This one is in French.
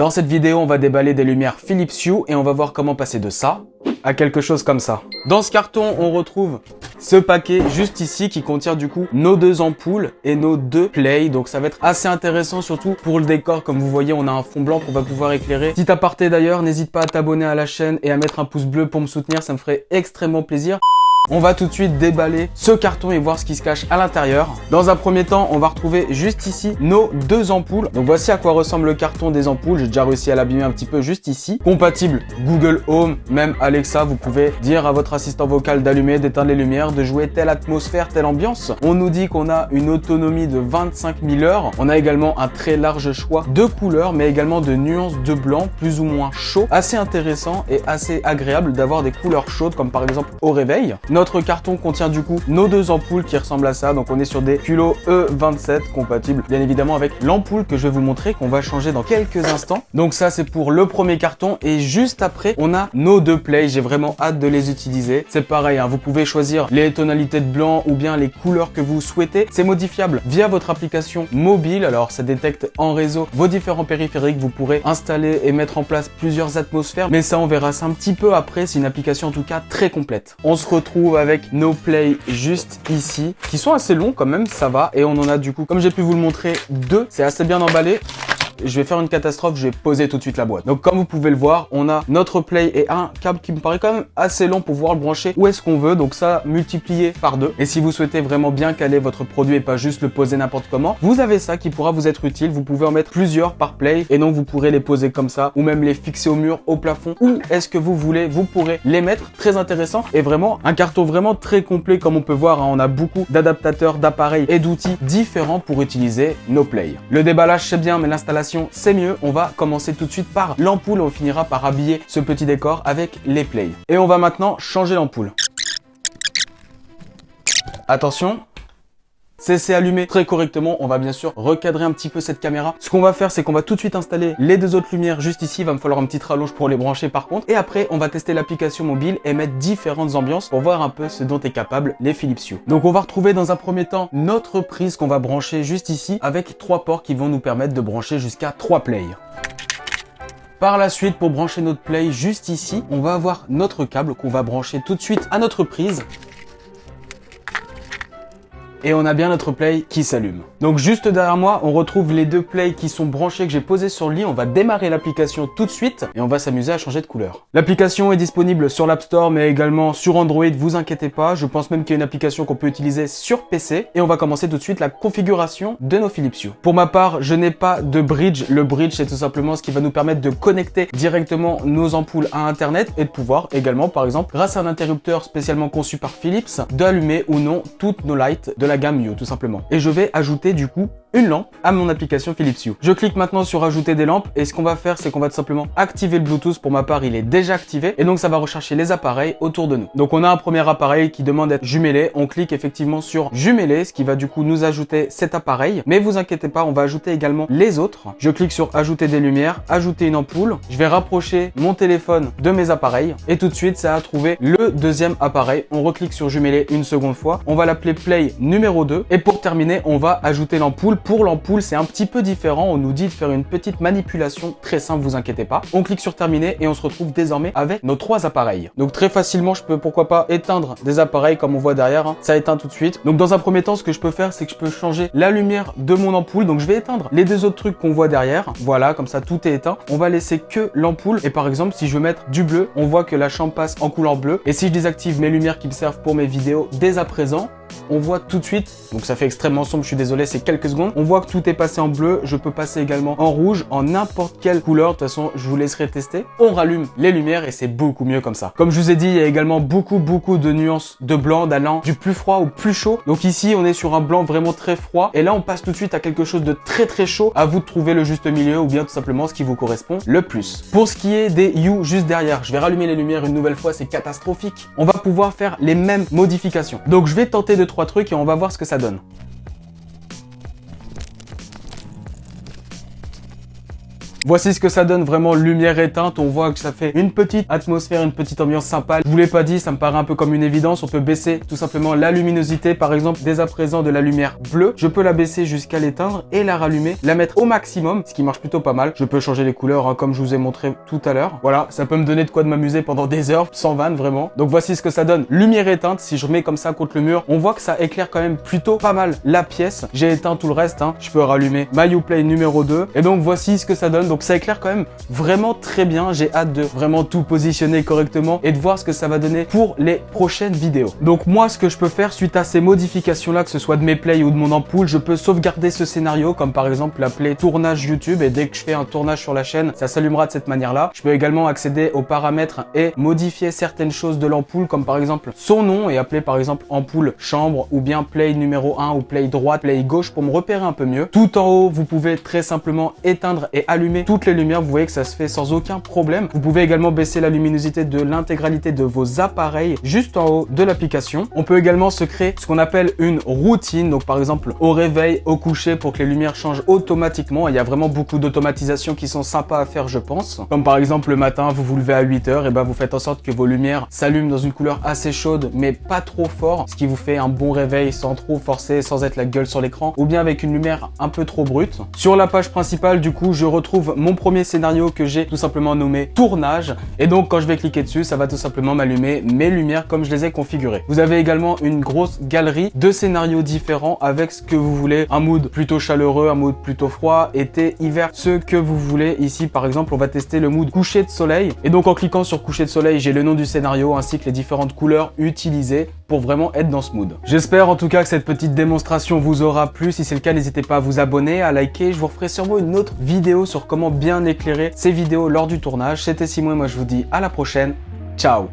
Dans cette vidéo, on va déballer des lumières Philips Hue et on va voir comment passer de ça à quelque chose comme ça. Dans ce carton, on retrouve ce paquet juste ici qui contient du coup nos 2 ampoules et nos 2 plays. Donc ça va être assez intéressant, surtout pour le décor. Comme vous voyez, on a un fond blanc qu'on va pouvoir éclairer. Petit aparté d'ailleurs, n'hésite pas à t'abonner à la chaîne et à mettre un pouce bleu pour me soutenir, ça me ferait extrêmement plaisir. On va tout de suite déballer ce carton et voir ce qui se cache à l'intérieur. Dans un premier temps, on va retrouver juste ici nos 2 ampoules. Donc voici à quoi ressemble le carton des ampoules. J'ai déjà réussi à l'abîmer un petit peu juste ici. Compatible Google Home, même Alexa, vous pouvez dire à votre assistant vocal d'allumer, d'éteindre les lumières, de jouer telle atmosphère, telle ambiance. On nous dit qu'on a une autonomie de 25 000 heures. On a également un très large choix de couleurs, mais également de nuances de blanc plus ou moins chaud. Assez intéressant et assez agréable d'avoir des couleurs chaudes, comme par exemple au réveil. Notre carton contient du coup nos 2 ampoules qui ressemblent à ça. Donc on est sur des culots E27 compatibles bien évidemment avec l'ampoule que je vais vous montrer, qu'on va changer dans quelques instants. Donc ça c'est pour le premier carton et juste après on a nos 2 plays. J'ai vraiment hâte de les utiliser. C'est pareil, hein, vous pouvez choisir les tonalités de blanc ou bien les couleurs que vous souhaitez. C'est modifiable via votre application mobile. Alors ça détecte en réseau vos différents périphériques. Vous pourrez installer et mettre en place plusieurs atmosphères, mais ça on verra ça un petit peu après. C'est une application en tout cas très complète. On se retrouve avec nos plays juste ici, qui sont assez longs quand même, ça va. Et on en a du coup, comme j'ai pu vous le montrer, 2. C'est assez bien emballé. Je vais faire une catastrophe, je vais poser tout de suite la boîte. Donc comme vous pouvez le voir, on a notre play et un câble qui me paraît quand même assez long pour pouvoir le brancher où est-ce qu'on veut. Donc ça multiplié par 2. Et si vous souhaitez vraiment bien caler votre produit et pas juste le poser n'importe comment, vous avez ça qui pourra vous être utile. Vous pouvez en mettre plusieurs par play et donc vous pourrez les poser comme ça ou même les fixer au mur, au plafond. Où est-ce que vous voulez, vous pourrez les mettre. Très intéressant et vraiment un carton vraiment très complet comme on peut voir. Hein, on a beaucoup d'adaptateurs, d'appareils et d'outils différents pour utiliser nos plays. Le déballage c'est bien mais l'installation c'est mieux. On va commencer tout de suite par l'ampoule. On finira par habiller ce petit décor avec les plays. Et on va maintenant changer l'ampoule. Attention. C'est allumé très correctement. On va bien sûr recadrer un petit peu cette caméra. Ce qu'on va faire, c'est qu'on va tout de suite installer les 2 autres lumières juste ici. Il va me falloir une petite rallonge pour les brancher par contre. Et après, on va tester l'application mobile et mettre différentes ambiances pour voir un peu ce dont est capable les Philips Hue. Donc on va retrouver dans un premier temps notre prise qu'on va brancher juste ici avec 3 ports qui vont nous permettre de brancher jusqu'à 3 plays. Par la suite, pour brancher notre play juste ici, on va avoir notre câble qu'on va brancher tout de suite à notre prise. Et on a bien notre play qui s'allume. Donc juste derrière moi, on retrouve les 2 plays qui sont branchés que j'ai posés sur le lit. On va démarrer l'application tout de suite et on va s'amuser à changer de couleur. L'application est disponible sur l'App Store mais également sur Android, vous inquiétez pas. Je pense même qu'il y a une application qu'on peut utiliser sur PC. Et on va commencer tout de suite la configuration de nos Philips Hue. Pour ma part, je n'ai pas de bridge. Le bridge, c'est tout simplement ce qui va nous permettre de connecter directement nos ampoules à Internet et de pouvoir également, par exemple, grâce à un interrupteur spécialement conçu par Philips, d'allumer ou non toutes nos lights de la gamme Hue tout simplement. Et je vais ajouter du coup une lampe à mon application Philips Hue. Je clique maintenant sur ajouter des lampes et ce qu'on va faire c'est qu'on va tout simplement activer le Bluetooth. Pour ma part il est déjà activé et donc ça va rechercher les appareils autour de nous. Donc on a un premier appareil qui demande d'être jumelé. On clique effectivement sur jumeler, ce qui va du coup nous ajouter cet appareil. Mais vous inquiétez pas, on va ajouter également les autres. Je clique sur ajouter des lumières, ajouter une ampoule. Je vais rapprocher mon téléphone de mes appareils et tout de suite ça a trouvé le 2e appareil. On reclique sur jumeler une seconde fois. On va l'appeler play numéro 2 et pour terminer on va ajouter l'ampoule. Pour l'ampoule, c'est un petit peu différent. On nous dit de faire une petite manipulation très simple, vous inquiétez pas. On clique sur terminer et on se retrouve désormais avec nos 3 appareils. Donc très facilement, je peux pourquoi pas éteindre des appareils comme on voit derrière. Hein. Ça éteint tout de suite. Donc dans un premier temps, ce que je peux faire, c'est que je peux changer la lumière de mon ampoule. Donc je vais éteindre les 2 autres trucs qu'on voit derrière. Voilà, comme ça tout est éteint. On va laisser que l'ampoule. Et par exemple, si je veux mettre du bleu, on voit que la chambre passe en couleur bleue. Et si je désactive mes lumières qui me servent pour mes vidéos dès à présent, on voit tout de suite, donc ça fait extrêmement sombre, je suis désolé, c'est quelques secondes. On voit que tout est passé en bleu, je peux passer également en rouge, en n'importe quelle couleur. De toute façon, je vous laisserai tester. On rallume les lumières et c'est beaucoup mieux comme ça. Comme je vous ai dit, il y a également beaucoup de nuances de blanc, d'allant du plus froid au plus chaud. Donc ici, on est sur un blanc vraiment très froid. Et là, on passe tout de suite à quelque chose de très chaud. À vous de trouver le juste milieu ou bien tout simplement ce qui vous correspond le plus. Pour ce qui est des Hue juste derrière, je vais rallumer les lumières une nouvelle fois, c'est catastrophique. On va pouvoir faire les mêmes modifications. Donc je vais tenter 2-3 trucs et on va voir ce que ça donne. Voici ce que ça donne vraiment lumière éteinte. On voit que ça fait une petite atmosphère, une petite ambiance sympa. Je vous l'ai pas dit, ça me paraît un peu comme une évidence. On peut baisser tout simplement la luminosité. Par exemple, dès à présent de la lumière bleue, je peux la baisser jusqu'à l'éteindre et la rallumer, la mettre au maximum, ce qui marche plutôt pas mal. Je peux changer les couleurs hein, comme je vous ai montré tout à l'heure. Voilà, ça peut me donner de quoi de m'amuser pendant des heures, sans vanne vraiment. Donc voici ce que ça donne. Lumière éteinte, si je mets comme ça contre le mur, on voit que ça éclaire quand même plutôt pas mal la pièce. J'ai éteint tout le reste, hein. Je peux rallumer ma Uplay numéro 2. Et donc voici ce que ça donne. Donc ça éclaire quand même vraiment très bien. J'ai hâte de vraiment tout positionner correctement et de voir ce que ça va donner pour les prochaines vidéos. Donc moi, ce que je peux faire suite à ces modifications-là, que ce soit de mes plays ou de mon ampoule, je peux sauvegarder ce scénario, comme par exemple la play tournage YouTube, et dès que je fais un tournage sur la chaîne, ça s'allumera de cette manière-là. Je peux également accéder aux paramètres et modifier certaines choses de l'ampoule, comme par exemple son nom, et appeler par exemple ampoule chambre, ou bien play numéro 1, ou play droite, play gauche, pour me repérer un peu mieux. Tout en haut, vous pouvez très simplement éteindre et allumer toutes les lumières. Vous voyez que ça se fait sans aucun problème. Vous pouvez également baisser la luminosité de l'intégralité de vos appareils juste en haut de l'application. On peut également se créer ce qu'on appelle une routine, donc par exemple au réveil, au coucher, pour que les lumières changent automatiquement. Il y a vraiment beaucoup d'automatisation qui sont sympas à faire, je pense. Comme par exemple le matin, vous vous levez à 8 h, et ben vous faites en sorte que vos lumières s'allument dans une couleur assez chaude mais pas trop fort, ce qui vous fait un bon réveil sans trop forcer, sans être la gueule sur l'écran, ou bien avec une lumière un peu trop brute. Sur la page principale, du coup, je retrouve mon premier scénario que j'ai tout simplement nommé tournage, et donc quand je vais cliquer dessus, ça va tout simplement m'allumer mes lumières comme je les ai configurées. Vous avez également une grosse galerie de scénarios différents avec ce que vous voulez, un mood plutôt chaleureux, un mood plutôt froid, été, hiver, ce que vous voulez. Ici par exemple, on va tester le mood coucher de soleil, et donc en cliquant sur coucher de soleil, j'ai le nom du scénario ainsi que les différentes couleurs utilisées pour vraiment être dans ce mood. J'espère en tout cas que cette petite démonstration vous aura plu. Si c'est le cas, n'hésitez pas à vous abonner, à liker. Je vous referai sûrement une autre vidéo sur comment bien éclairer ces vidéos lors du tournage. C'était Simon et moi je vous dis à la prochaine. Ciao!